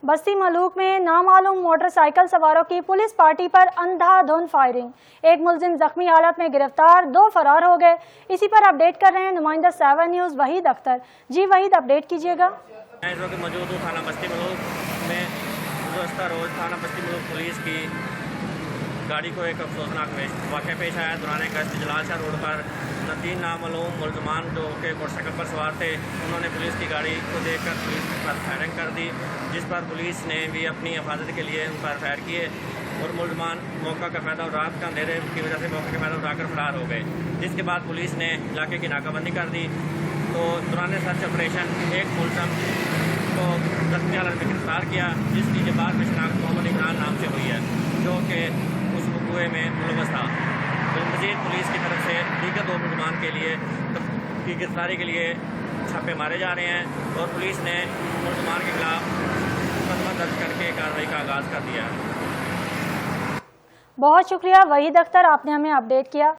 बस्ती मलूक में नामालूम मोटरसाइकिल सवारों की पुलिस पार्टी पर अंधाधुंध फायरिंग, एक मुलजिम जख्मी हालत में गिरफ्तार, 2 फरार हो गए। इसी पर अपडेट कर रहे हैं नुमाइंदा 7 न्यूज़ वहीद अख्तर। जी वहीद, अपडेट कीजिएगा। मैं इस वक्त मौजूद हूँ थाना बस्ती मलूक में। गुज़श्ता रोज़ थाना बस्ती मलूक पुलिस की गाड़ी को एक अफसोसनाक वाक़या पेश आया। दौरान गश्त जलालशाह रोड पर 3 नामालूम मुलजमान जो के मोटरसाइकिल पर सवार थे, उन्होंने पुलिस की गाड़ी को देखकर पुलिस पर फायरिंग कर दी, जिस पर पुलिस ने भी अपनी हिफाजत के लिए उन पर फायर किए और मुलजमान मौका का फ़ायदा रात का अंधेरे की वजह से मौके का फ़ायदा उठाकर फरार हो गए। जिसके बाद पुलिस ने इलाके की नाकाबंदी कर दी। तो दौरान सर्च ऑपरेशन एक मुलजम को जख्मी हालत में गिरफ्तार किया, जिसकी के बाद में शनाख्त मोहम्मद इमरान नाम से हुई है, जो कि उस वक़्ए में मुलव्वस था। तो मज़ीद पुलिस की तरफ से दीगर 2 मुलजमान के लिए की गिरफ्तारी के लिए छापे मारे जा रहे हैं और पुलिस ने मुलजमान के खिलाफ मुकदमा दर्ज करके कार्रवाई का आगाज़ कर दिया है। बहुत शुक्रिया वहीद अख्तर, आपने हमें अपडेट किया।